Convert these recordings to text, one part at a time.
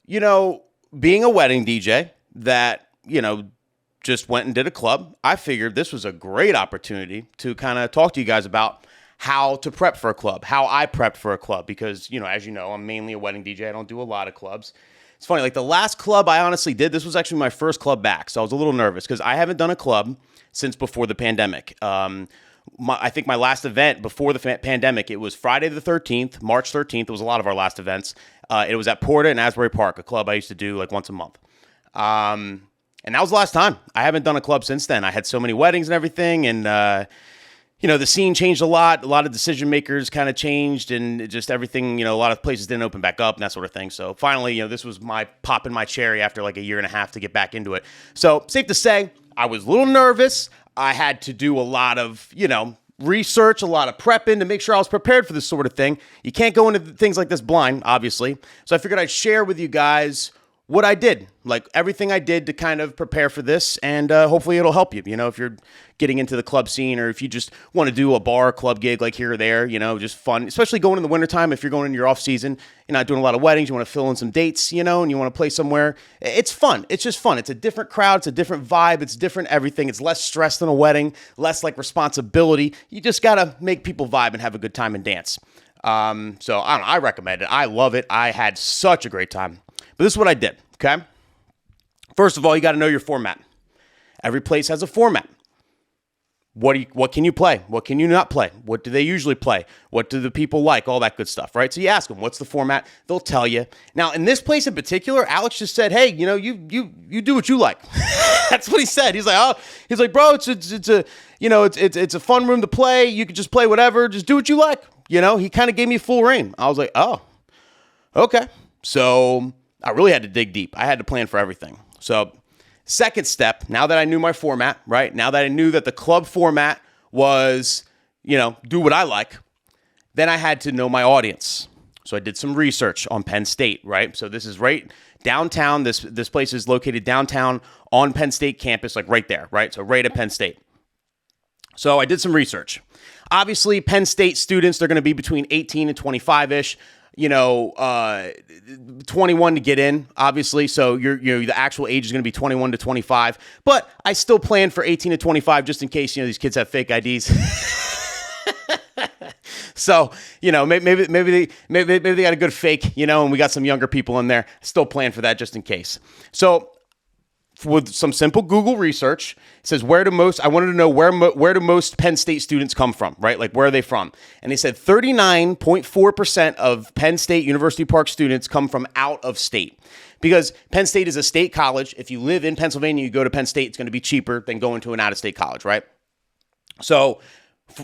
being a wedding DJ that, just went and did a club, I figured this was a great opportunity to kind of talk to you guys about how to prep for a club, how I prepped for a club, because, as you know, I'm mainly a wedding DJ. I don't do a lot of clubs. It's funny, like the last club I honestly did, this was actually my first club back, so I was a little nervous because I haven't done a club since before the pandemic. I think my last event before the pandemic, it was Friday the 13th, March 13th. It was a lot of our last events. It was at Porta in Asbury Park, a club I used to do like once a month. And that was the last time. I haven't done a club since then. I had so many weddings and everything, and the scene changed a lot. A lot of decision makers kind of changed, and just everything. A lot of places didn't open back up and that sort of thing. So finally, this was my popping my cherry after like a year and a half to get back into it. So safe to say, I was a little nervous. I had to do a lot of research, a lot of prepping to make sure I was prepared for this sort of thing. You can't go into things like this blind, obviously. So I figured I'd share with you guys what I did, like everything I did to kind of prepare for this, and hopefully it'll help you, if you're getting into the club scene, or if you just want to do a bar club gig like here or there, just fun, especially going in the wintertime. If you're going into your off season, you're not doing a lot of weddings, you want to fill in some dates, and you want to play somewhere. It's fun. It's just fun. It's a different crowd. It's a different vibe. It's different everything. It's less stress than a wedding, less like responsibility. You just got to make people vibe and have a good time and dance. So I don't know. I recommend it. I love it. I had such a great time. But this is what I did, okay? First of all, you got to know your format. Every place has a format. What can you play? What can you not play? What do they usually play? What do the people like? All that good stuff, right? So you ask them, what's the format? They'll tell you. Now, in this place in particular, Alex just said, hey, you do what you like. That's what he said. He's like, bro, it's a fun room to play. You can just play whatever. Just do what you like. He kind of gave me full reign. I was like, oh, okay. So I really had to dig deep. I had to plan for everything. So second step, now that I knew my format, right? Now that I knew that the club format was, do what I like, then I had to know my audience. So I did some research on Penn State, right? So this is right downtown. This place is located downtown on Penn State campus, like right there, right? So right at Penn State. So I did some research. Obviously, Penn State students, they're going to be between 18 and 25-ish. 21 to get in, obviously. So the actual age is going to be 21 to 25. But I still plan for 18 to 25 just in case, these kids have fake IDs. So, maybe they got a good fake, and we got some younger people in there. Still plan for that just in case. So with some simple Google research, it says I wanted to know where do most Penn State students come from, right? Like, where are they from? And they said 39.4% of Penn State University Park students come from out of state, because Penn State is a state college. If you live in Pennsylvania, you go to Penn State, it's going to be cheaper than going to an out-of-state college, right? So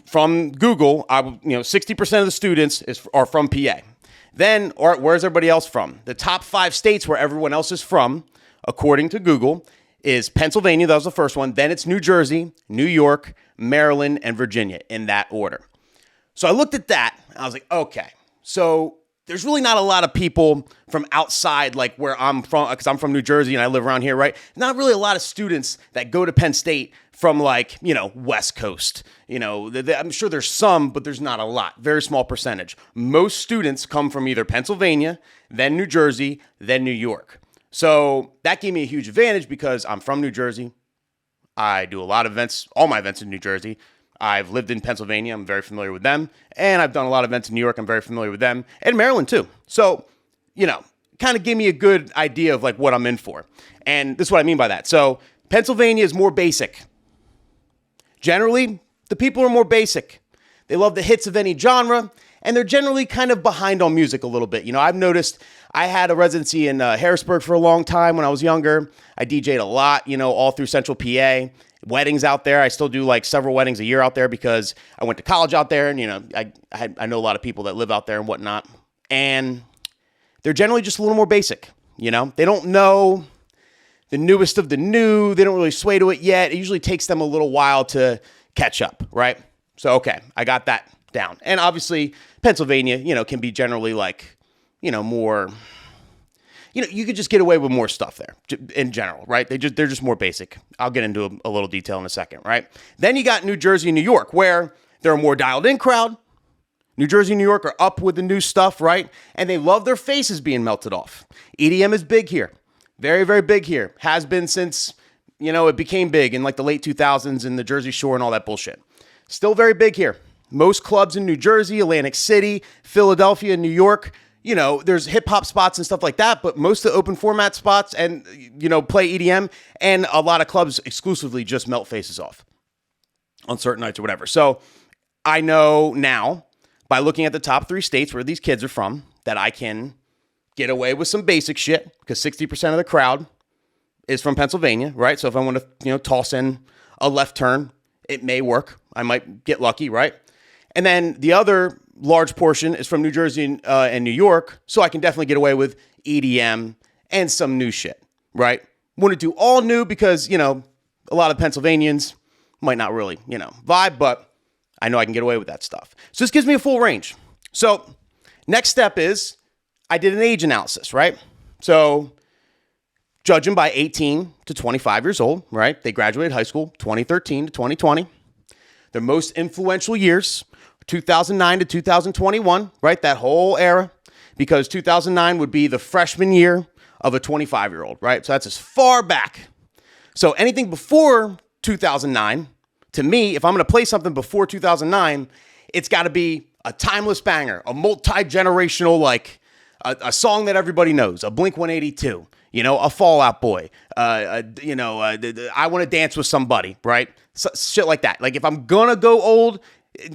from Google, 60% of the students are from PA. Then, where's everybody else from? The top 5 states where everyone else is from, according to Google, is Pennsylvania. That was the first one. Then it's New Jersey, New York, Maryland, and Virginia, in that order. So I looked at that. And I was like, okay, so there's really not a lot of people from outside, like where I'm from, because I'm from New Jersey and I live around here, right? Not really a lot of students that go to Penn State from West Coast. I'm sure there's some, but there's not a lot. Very small percentage. Most students come from either Pennsylvania, then New Jersey, then New York. So that gave me a huge advantage because I'm from New Jersey. I do a lot of events, all my events in New Jersey. I've lived in Pennsylvania. I'm very familiar with them. And I've done a lot of events in New York. I'm very familiar with them. And Maryland too. So, kind of gave me a good idea of what I'm in for. And this is what I mean by that. So Pennsylvania is more basic. Generally, the people are more basic. They love the hits of any genre. And they're generally kind of behind on music a little bit. I've noticed I had a residency in Harrisburg for a long time when I was younger. I DJ'd a lot, all through Central PA. Weddings out there. I still do several weddings a year out there because I went to college out there. And, I know a lot of people that live out there and whatnot. And they're generally just a little more basic. They don't know the newest of the new. They don't really sway to it yet. It usually takes them a little while to catch up, right? So, okay, I got that down. And obviously, Pennsylvania, can be generally more, you could just get away with more stuff there in general, right? They're just more basic. I'll get into a little detail in a second, right? Then you got New Jersey and New York, where they're a more dialed in crowd. New Jersey, New York are up with the new stuff, right? And they love their faces being melted off. EDM is big here. Very, very big here. Has been since, it became big in like the late 2000s in the Jersey Shore and all that bullshit. Still very big here. Most clubs in New Jersey, Atlantic City, Philadelphia, New York, there's hip hop spots and stuff like that, but most of the open format spots and, play EDM, and a lot of clubs exclusively just melt faces off on certain nights or whatever. So I know now by looking at the top 3 states where these kids are from that I can get away with some basic shit because 60% of the crowd is from Pennsylvania, right? So if I want to, toss in a left turn, it may work. I might get lucky, right? And then the other large portion is from New Jersey and New York, so I can definitely get away with EDM and some new shit, right? Wouldn't do all new because, a lot of Pennsylvanians might not really, vibe, but I know I can get away with that stuff. So this gives me a full range. So next step is I did an age analysis, right? So judging by 18 to 25 years old, right? They graduated high school 2013 to 2020. Their most influential years, 2009 to 2021, right? That whole era, because 2009 would be the freshman year of a 25-year-old, right? So that's as far back. So anything before 2009, to me, if I'm going to play something before 2009, it's got to be a timeless banger, a multi-generational, like a song that everybody knows, a Blink-182, a Fall Out Boy, I Want to Dance with Somebody, right? Shit like that. Like if I'm going to go old,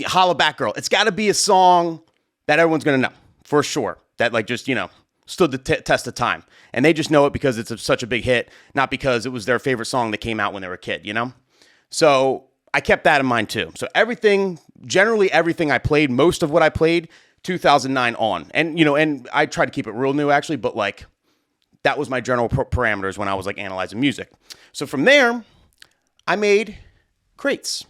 Holla Back Girl, it's got to be a song that everyone's going to know for sure. That like just, stood the test of time. And they just know it because it's such a big hit, not because it was their favorite song that came out when they were a kid, So I kept that in mind too. So generally everything I played, most of what I played, 2009 on. And, and I tried to keep it real new actually, but like that was my general parameters when I was like analyzing music. So from there, I made crates.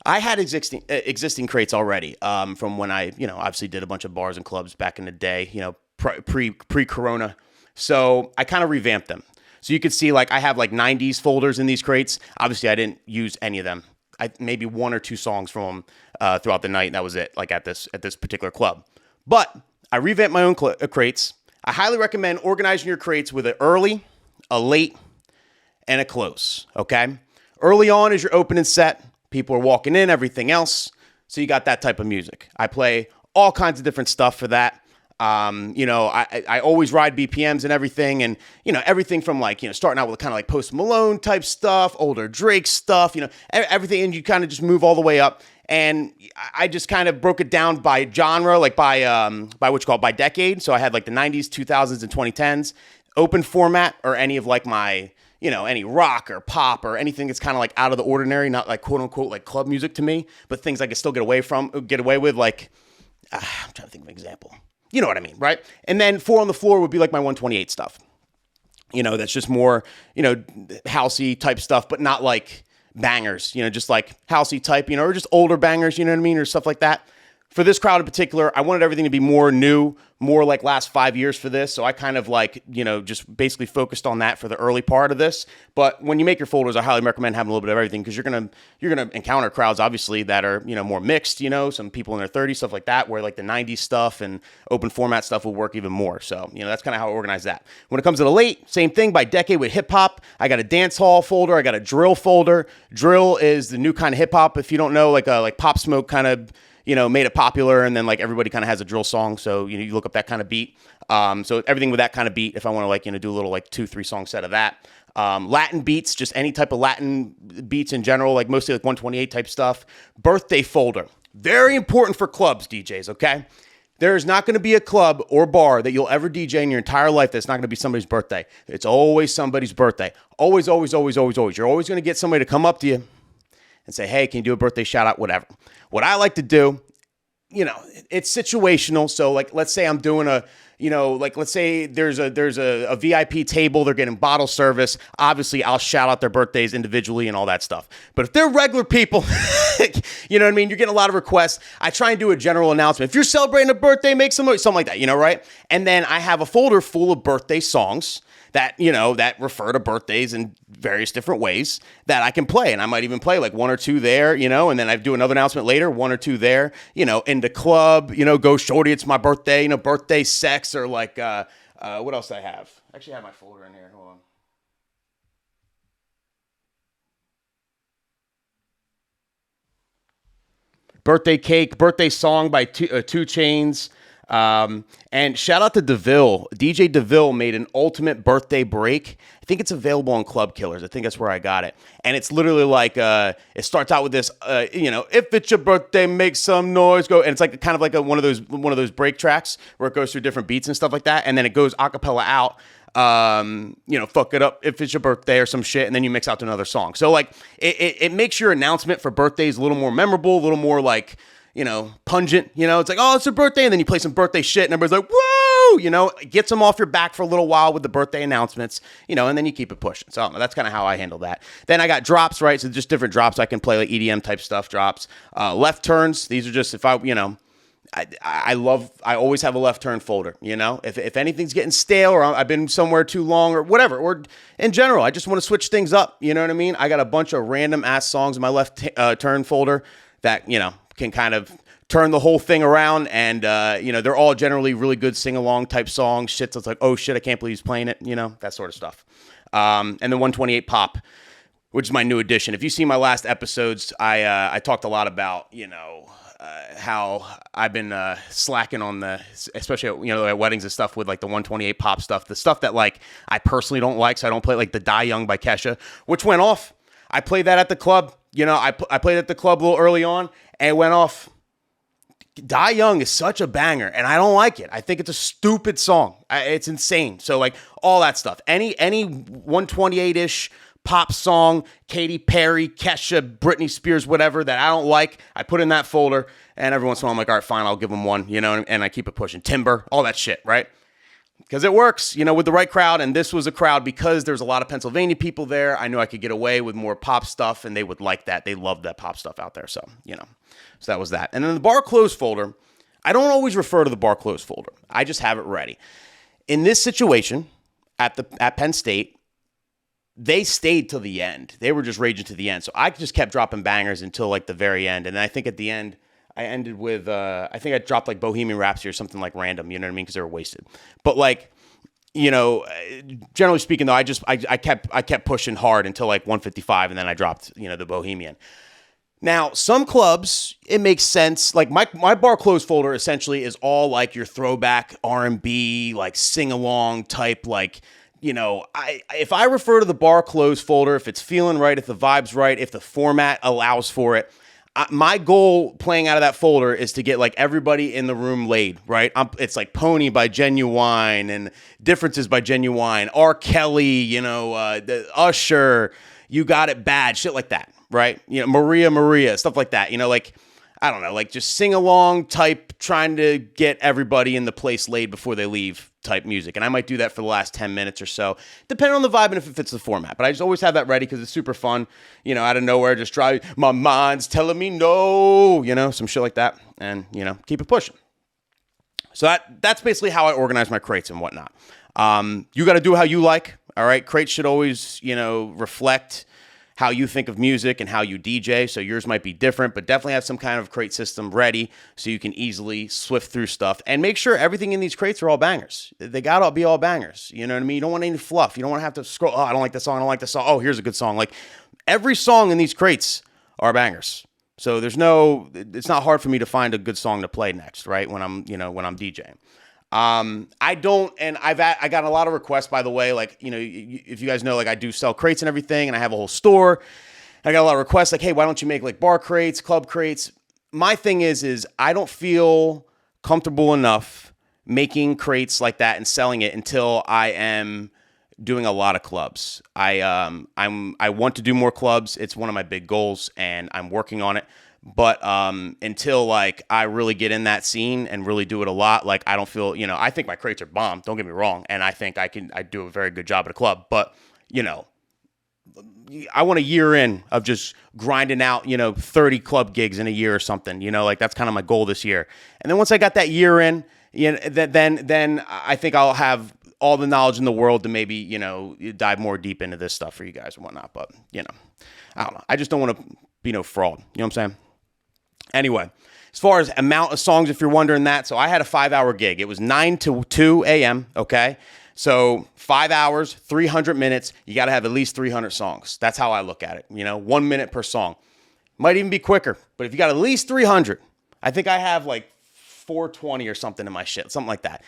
I had existing crates already from when I, obviously did a bunch of bars and clubs back in the day, pre-corona. So I kind of revamped them. So you could see like I have like 90s folders in these crates. Obviously, I didn't use any of them. Maybe 1 or 2 songs from them throughout the night, and that was it, like at this particular club. But I revamped my own crates. I highly recommend organizing your crates with an early, a late, and a close, okay? Early on is your opening set. People are walking in, everything else. So you got that type of music. I play all kinds of different stuff for that. I always ride BPMs and everything. And, everything from like, starting out with kind of like Post Malone type stuff, older Drake stuff, everything. And you kind of just move all the way up. And I just kind of broke it down by genre, like by decade. So I had like the 90s, 2000s, and 2010s. Open format or any of like my, any rock or pop or anything that's kind of like out of the ordinary, not like quote unquote like club music to me, but things I could still get away with. Like, I'm trying to think of an example. You know what I mean, right? And then 4 on the Floor would be like my 128 stuff. That's just more, housey type stuff, but not like bangers, just like housey type, or just older bangers, you know what I mean? Or stuff like that. For this crowd in particular, I wanted everything to be more new, more like last 5 years for this. So I kind of like, just basically focused on that for the early part of this. But when you make your folders, I highly recommend having a little bit of everything because you're gonna encounter crowds obviously that are, more mixed, some people in their 30s, stuff like that, where like the 90s stuff and open format stuff will work even more. So, that's kind of how I organize that. When it comes to the late, same thing by decade with hip hop. I got a dance hall folder, I got a drill folder. Drill is the new kind of hip hop, if you don't know, like Pop Smoke kind of made it popular, and then like everybody kind of has a drill song. So, you look up that kind of beat. So everything with that kind of beat, if I want to like, do a little like 2-3 song set of that. Latin beats, just any type of Latin beats in general, like mostly like 128 type stuff. Birthday folder. Very important for clubs, DJs, okay? There is not going to be a club or bar that you'll ever DJ in your entire life that's not going to be somebody's birthday. It's always somebody's birthday. Always, always, always, always, always. You're always going to get somebody to come up to you and say, hey, can you do a birthday shout out, whatever. What I like to do, it's situational. So like, let's say I'm doing like let's say there's a VIP table, they're getting bottle service. Obviously, I'll shout out their birthdays individually and all that stuff. But if they're regular people, you know what I mean? You're getting a lot of requests. I try and do a general announcement. If you're celebrating a birthday, make something like that, right? And then I have a folder full of birthday songs that, that refer to birthdays in various different ways that I can play. And I might even play like one or two there, and then I do another announcement later, one or two there, in the club, go shorty, it's my birthday, birthday sex, or like, what else do I have? I actually have my folder in here. Hold on. Birthday cake, birthday song by Two Chains. And shout out to DeVille. DJ DeVille made an ultimate birthday break. I think it's available on Club Killers. I think that's where I got it. And it's literally like, it starts out with this, if it's your birthday, make some noise, go. And it's like kind of like one of those break tracks where it goes through different beats and stuff like that. And then it goes a cappella out. Fuck it up if it's your birthday or some shit, and then you mix out to another song. So like it makes your announcement for birthdays a little more memorable, a little more like, pungent, it's like, oh, it's your birthday. And then you play some birthday shit and everybody's like, woo, it gets them off your back for a little while with the birthday announcements, and then you keep it pushing. So that's kind of how I handle that. Then I got drops, right? So just different drops I can play, like EDM type stuff drops, left turns. These are just, if I always have a left turn folder, if anything's getting stale or I've been somewhere too long or whatever, or in general, I just want to switch things up. You know what I mean? I got a bunch of random ass songs in my left turn folder that, can kind of turn the whole thing around. And, they're all generally really good sing along type songs. Shit. So it's like, oh shit, I can't believe he's playing it. That sort of stuff. And the 128 pop, which is my new addition. If you see my last episodes, I talked a lot about, how I've been slacking on especially at weddings and stuff with like the 128 pop stuff, the stuff that like I personally don't like, so I don't play like the Die Young by Kesha, which went off. I played that at the club. I played at the club a little early on, and it went off. Die Young is such a banger, and I don't like it. I think it's a stupid song. It's insane. So like all that stuff, any 128-ish pop song, Katy Perry, Kesha, Britney Spears, whatever that I don't like, I put in that folder, and every once in a while I'm like, all right, fine, I'll give them one, and I keep it pushing. Timber, all that shit, right? Because it works, with the right crowd, and this was a crowd because there's a lot of Pennsylvania people there. I knew I could get away with more pop stuff, and they would like that. They loved that pop stuff out there, so, so that was that. And then the bar close folder, I don't always refer to the bar close folder. I just have it ready. In this situation, at Penn State, they stayed till the end. They were just raging to the end. So I just kept dropping bangers until like the very end. And I think at the end, I ended with, I think I dropped like Bohemian Rhapsody or something like random, you know what I mean? Because they were wasted. But like, generally speaking though, I kept pushing hard until like 155 and then I dropped, the Bohemian. Now, some clubs, it makes sense. Like my bar close folder essentially is all like your throwback R&B, like sing along type, like, if I refer to the bar close folder, if it's feeling right, if the vibe's right, if the format allows for it, my goal playing out of that folder is to get like everybody in the room laid, right? It's like Pony by Genuine and Differences by Genuine, R. Kelly, the Usher, You Got It Bad, shit like that, right? Maria, stuff like that, like, I don't know, like just sing along type, trying to get everybody in the place laid before they leave type music. And I might do that for the last 10 minutes or so, depending on the vibe and if it fits the format. But I just always have that ready because it's super fun, out of nowhere, just drive, my mind's telling me no, some shit like that. And, keep it pushing. So that's basically how I organize my crates and whatnot. You got to do how you like. All right. Crates should always, reflect how you think of music and how you DJ. So yours might be different, but definitely have some kind of crate system ready so you can easily swift through stuff and make sure everything in these crates are all bangers. They gotta be all bangers. You know what I mean? You don't want any fluff. You don't want to have to scroll. Oh, I don't like this song. I don't like this song. Oh, here's a good song. Like every song in these crates are bangers. So it's not hard for me to find a good song to play next, right? When I'm DJing. I got a lot of requests, by the way, like, if you guys know, like I do sell crates and everything and I have a whole store. I got a lot of requests like, hey, why don't you make like bar crates, club crates? My thing is I don't feel comfortable enough making crates like that and selling it until I am doing a lot of clubs. I want to do more clubs. It's one of my big goals and I'm working on it. But until like I really get in that scene and really do it a lot, like I don't feel, I think my crates are bomb. Don't get me wrong, and I think I do a very good job at a club. But I want a year in of just grinding out, 30 club gigs in a year or something. Like that's kind of my goal this year. And then once I got that year in, then I think I'll have all the knowledge in the world to maybe, dive more deep into this stuff for you guys and whatnot. But, I don't know. I just don't want to be no fraud. You know what I'm saying? Anyway, as far as amount of songs, if you're wondering that, so I had a 5-hour gig. It was 9 to 2 a.m., okay? So 5 hours, 300 minutes, you got to have at least 300 songs. That's how I look at it, 1 minute per song. Might even be quicker, but if you got at least 300, I think I have like 420 or something in my shit, something like that.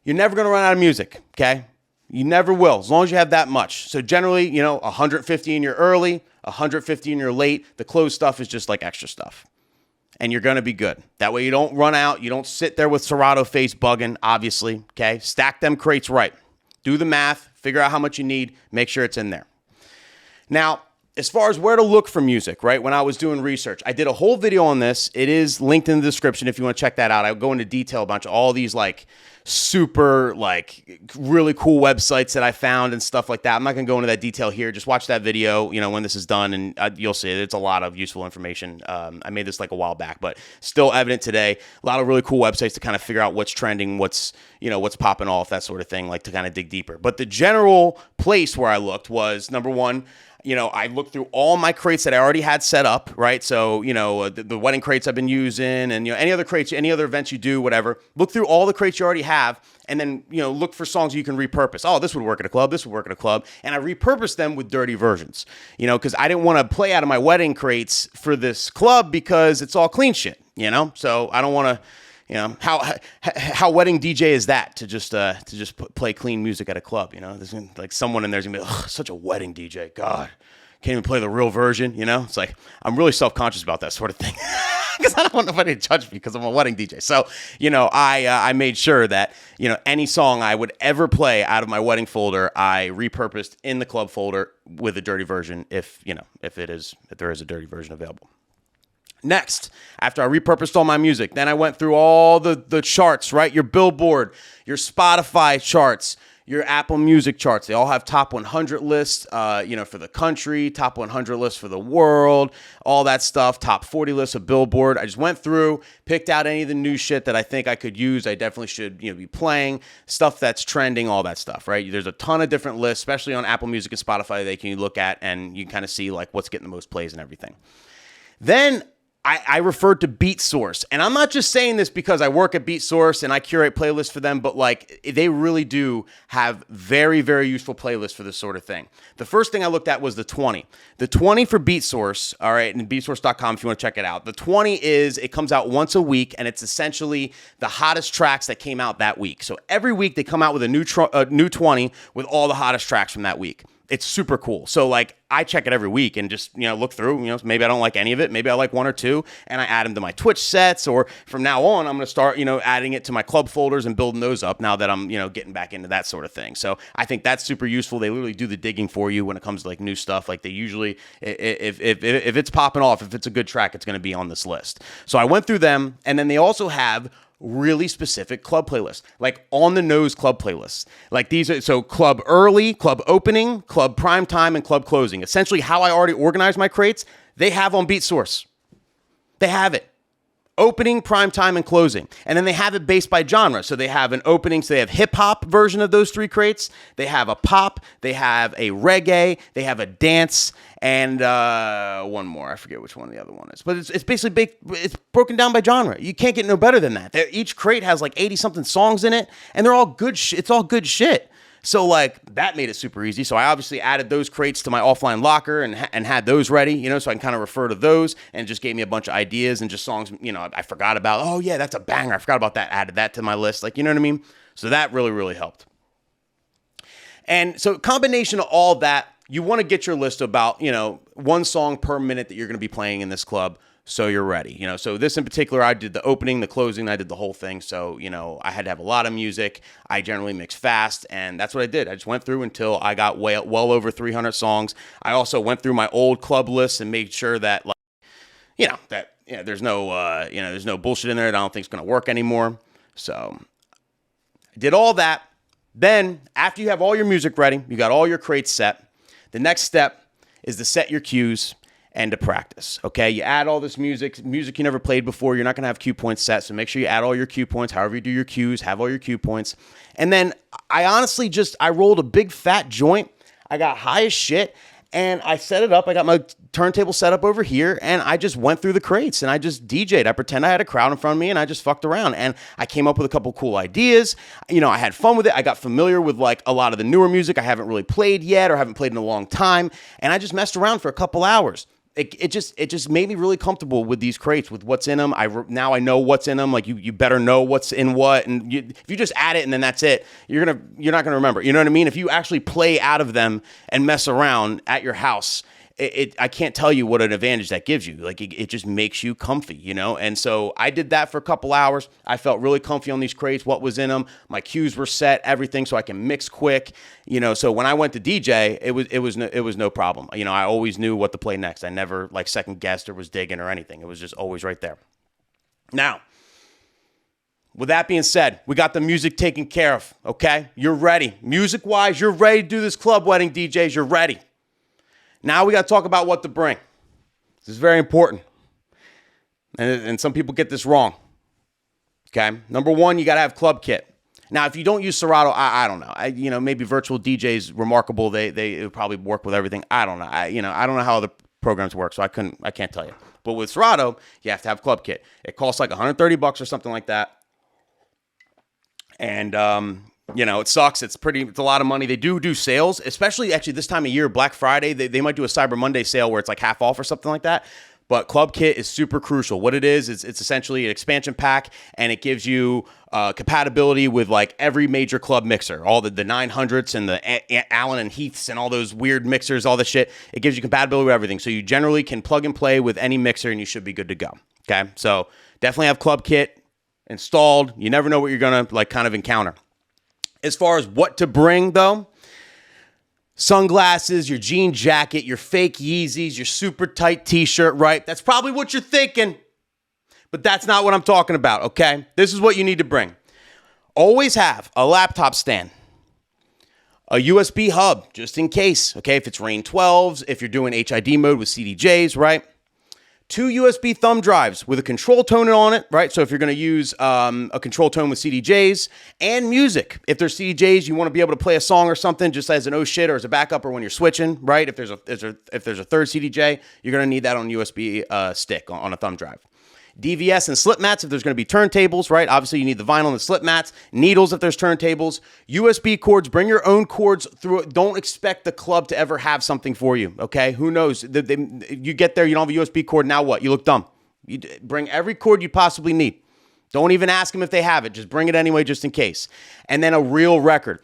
You're never going to run out of music, okay? You never will, as long as you have that much. So generally, 150 in your early, 150 in your late. The closed stuff is just like extra stuff. And you're going to be good. That way you don't run out. You don't sit there with Serato face bugging, obviously, okay? Stack them crates right. Do the math. Figure out how much you need. Make sure it's in there. Now, as far as where to look for music, right? When I was doing research, I did a whole video on this. It is linked in the description if you want to check that out. I go into detail about all these like super like really cool websites that I found and stuff like that. I'm not going to go into that detail here. Just watch that video, when this is done, and you'll see it. It's a lot of useful information. I made this like a while back, but still evident today. A lot of really cool websites to kind of figure out what's trending, what's popping off, that sort of thing, like to kind of dig deeper. But the general place where I looked was, number one, I looked through all my crates that I already had set up, right? So, the wedding crates I've been using and, any other crates, any other events you do, whatever. Look through all the crates you already have and then, look for songs you can repurpose. Oh, this would work at a club. This would work at a club. And I repurposed them with dirty versions, because I didn't want to play out of my wedding crates for this club because it's all clean shit, So I don't want to, how wedding DJ is that to just play clean music at a club? There's like someone in there's gonna be such a wedding DJ. God, can't even play the real version. It's like I'm really self-conscious about that sort of thing because I don't want nobody to judge me because I'm a wedding DJ. So I made sure that any song I would ever play out of my wedding folder I repurposed in the club folder with a dirty version if there is a dirty version available. Next, after I repurposed all my music, then I went through all the charts, right? Your Billboard, your Spotify charts, your Apple Music charts. They all have top 100 lists, for the country, top 100 lists for the world, all that stuff, top 40 lists of Billboard. I just went through, picked out any of the new shit that I think I could use. I definitely should, be playing stuff that's trending, all that stuff, right? There's a ton of different lists, especially on Apple Music and Spotify, they can look at and you can kind of see like what's getting the most plays and everything. Then I referred to BeatSource, and I'm not just saying this because I work at BeatSource and I curate playlists for them, but like they really do have very, very useful playlists for this sort of thing. The first thing I looked at was the 20. The 20 for BeatSource, all right, and beatsource.com if you want to check it out. The 20 it comes out once a week, and it's essentially the hottest tracks that came out that week. So every week they come out with a new 20 with all the hottest tracks from that week. It's super cool. So like I check it every week and just, look through, maybe I don't like any of it. Maybe I like one or two and I add them to my Twitch sets, or from now on, I'm going to start, adding it to my club folders and building those up now that I'm, getting back into that sort of thing. So I think that's super useful. They literally do the digging for you when it comes to like new stuff. Like they usually, if it's popping off, if it's a good track, it's going to be on this list. So I went through them, and then they also have really specific club playlists, like on the nose club playlists. Like these are, so club early, club opening, club prime time, and club closing. Essentially how I already organize my crates, they have on BeatSource. They have it. Opening, prime time, and closing. And then they have it based by genre. So they have an opening, so they have hip-hop version of those three crates. They have a pop, they have a reggae, they have a dance, and one more. I forget which one the other one is. But it's basically it's broken down by genre. You can't get no better than that. Each crate has like 80-something songs in it, and they're all good it's all good shit. So like that made it super easy. So I obviously added those crates to my offline locker and had those ready, so I can kind of refer to those, and it just gave me a bunch of ideas and just songs, I forgot about. Oh yeah, that's a banger. I forgot about that. Added that to my list. Like, you know what I mean? So that really, really helped. And so combination of all that, you want to get your list about, one song per minute that you're going to be playing in this club. So you're ready, so this in particular, I did the opening, the closing, I did the whole thing. So, I had to have a lot of music. I generally mix fast, and that's what I did. I just went through until I got well over 300 songs. I also went through my old club lists and made sure that, like, that there's no bullshit in there that I don't think is going to work anymore. So I did all that. Then after you have all your music ready, you got all your crates set, the next step is to set your cues and to practice, okay? You add all this music you never played before. You're not going to have cue points set, so make sure you add all your cue points. However you do your cues, have all your cue points. And then I honestly I rolled a big fat joint. I got high as shit, and I set it up. I got my turntable set up over here, and I just went through the crates, and I just DJ'd. I pretend I had a crowd in front of me, and I just fucked around. And I came up with a couple cool ideas. I had fun with it. I got familiar with like a lot of the newer music I haven't really played yet or haven't played in a long time, and I just messed around for a couple hours. It just made me really comfortable with these crates, with what's in them. Now I know what's in them. Like you better know what's in what, and if you just add it and then that's it, you're not gonna remember. You know what I mean? If you actually play out of them and mess around at your house, I can't tell you what an advantage that gives you. Like it just makes you comfy, And so I did that for a couple hours. I felt really comfy on these crates, what was in them. My cues were set, everything, so I can mix quick, So when I went to DJ, it was no problem. I always knew what to play next. I never like second guessed or was digging or anything. It was just always right there. Now, with that being said, we got the music taken care of, okay? You're ready. Music-wise, you're ready to do this club wedding, DJs. You're ready. Now we got to talk about what to bring. This is very important. And some people get this wrong. Okay? Number one, you got to have club kit. Now, if you don't use Serato, I don't know. Maybe virtual DJs, remarkable. They probably work with everything. I don't know. I don't know how other programs work, so I can't tell you. But with Serato, you have to have club kit. It costs like $130 or something like that. And it sucks. It's a lot of money. They do sales, especially actually this time of year, Black Friday. They might do a Cyber Monday sale where it's like half off or something like that. But Club Kit is super crucial. What it is it's essentially an expansion pack, and it gives you compatibility with like every major club mixer, all the 900s and the Allen and Heaths and all those weird mixers, all the shit. It gives you compatibility with everything. So you generally can plug and play with any mixer, and you should be good to go. Okay, so definitely have Club Kit installed. You never know what you're gonna like kind of encounter. As far as what to bring, though, sunglasses, your jean jacket, your fake Yeezys, your super tight t-shirt, right? That's probably what you're thinking, but that's not what I'm talking about, okay? This is what you need to bring. Always have a laptop stand, a USB hub, just in case, okay? If it's Rain 12s, if you're doing HID mode with CDJs, right? 2 USB thumb drives with a control tone on it, right? So if you're going to use a control tone with CDJs and music, if there's CDJs, you want to be able to play a song or something just as an oh shit or as a backup or when you're switching, right? If there's a third CDJ, you're going to need that on USB stick on a thumb drive. DVS and slip mats if there's going to be turntables, right? Obviously, you need the vinyl and the slip mats. Needles if there's turntables. USB cords, bring your own cords through it. Don't expect the club to ever have something for you, okay? Who knows? You get there, you don't have a USB cord, now what? You look dumb. You bring every cord you possibly need. Don't even ask them if they have it. Just bring it anyway, just in case. And then a real record.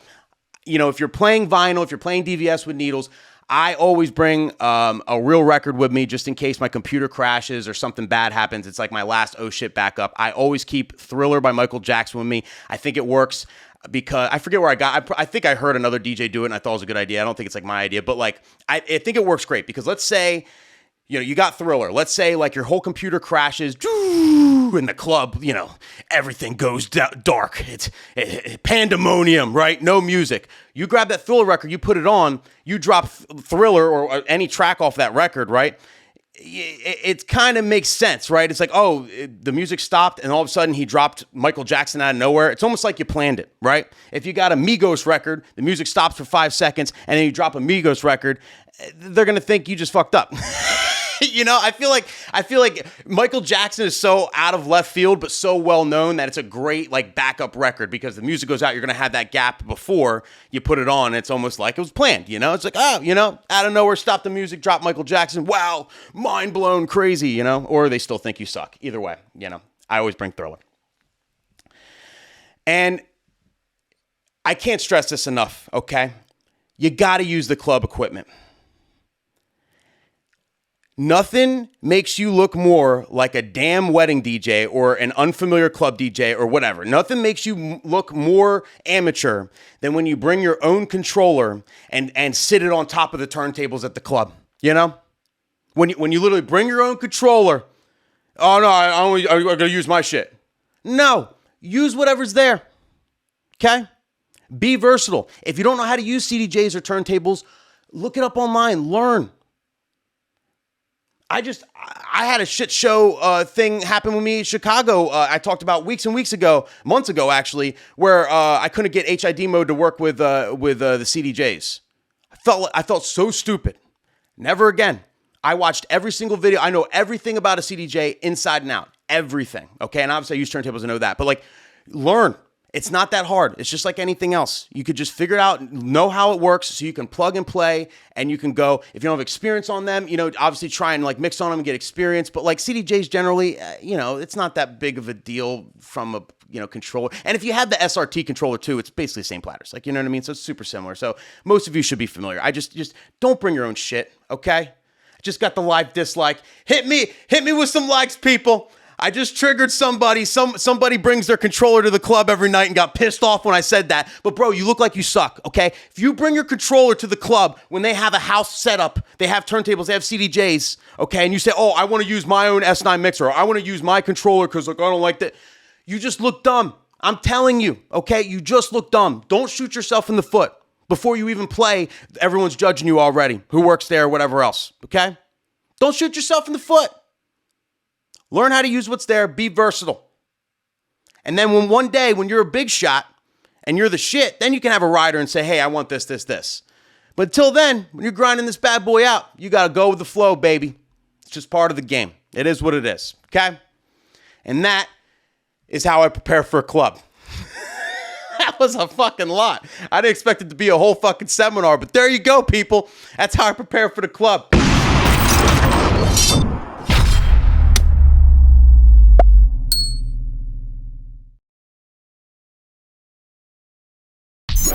If you're playing vinyl, if you're playing DVS with needles, I always bring a real record with me just in case my computer crashes or something bad happens. It's like my last oh shit backup. I always keep Thriller by Michael Jackson with me. I think it works because I forget where I think I heard another DJ do it and I thought it was a good idea. I don't think it's like my idea, but like I think it works great because let's say you got Thriller. Let's say like your whole computer crashes in the club, everything goes dark. It's pandemonium, right? No music. You grab that Thriller record, you put it on, you drop Thriller or any track off that record, right? It kind of makes sense, right? It's like, the music stopped and all of a sudden he dropped Michael Jackson out of nowhere. It's almost like you planned it, right? If you got a Migos record, the music stops for 5 seconds and then you drop a Migos record, they're going to think you just fucked up. I feel like Michael Jackson is so out of left field, but so well known that it's a great like backup record because the music goes out. You're going to have that gap before you put it on. It's almost like it was planned, It's like, out of nowhere, stop the music, drop Michael Jackson. Wow. Mind blown, crazy, or they still think you suck. Either way, I always bring Thriller. And I can't stress this enough. Okay. You got to use the club equipment. Nothing makes you look more like a damn wedding DJ or an unfamiliar club DJ or whatever. Nothing makes you look more amateur than when you bring your own controller and sit it on top of the turntables at the club. When you literally bring your own controller, Oh, no, I'm going to use my shit. No, use whatever's there. Okay? Be versatile. If you don't know how to use CDJs or turntables, look it up online. Learn. I had a shit show thing happen with me in Chicago. I talked about months ago actually, where I couldn't get HID mode to work with the CDJs. I felt so stupid. Never again. I watched every single video. I know everything about a CDJ inside and out. Everything. Okay, and obviously I use turntables to know that. But like, learn. It's not that hard. It's just like anything else. You could just figure it out, know how it works, so you can plug and play, and you can go. If you don't have experience on them, obviously try and like mix on them and get experience. But like CDJs generally, it's not that big of a deal from a controller. And if you have the SRT controller too, it's basically the same platters. Like, you know what I mean? So it's super similar. So most of you should be familiar. I just don't bring your own shit, okay? I just got the live dislike. Hit me with some likes, people. I just triggered somebody. Somebody brings their controller to the club every night and got pissed off when I said that. But bro, you look like you suck, okay? If you bring your controller to the club when they have a house setup, they have turntables, they have CDJs, okay? And you say, oh, I want to use my own S9 mixer, or I want to use my controller because like I don't like that. You just look dumb. I'm telling you, okay? You just look dumb. Don't shoot yourself in the foot before you even play. Everyone's judging you already, who works there or whatever else, okay? Don't shoot yourself in the foot. Learn how to use what's there. Be versatile. And then one day when you're a big shot and you're the shit, then you can have a rider and say, hey, I want this, this, this. But until then, when you're grinding this bad boy out, you got to go with the flow, baby. It's just part of the game. It is what it is, okay? And that is how I prepare for a club. That was a fucking lot. I didn't expect it to be a whole fucking seminar, but there you go, people. That's how I prepare for the club.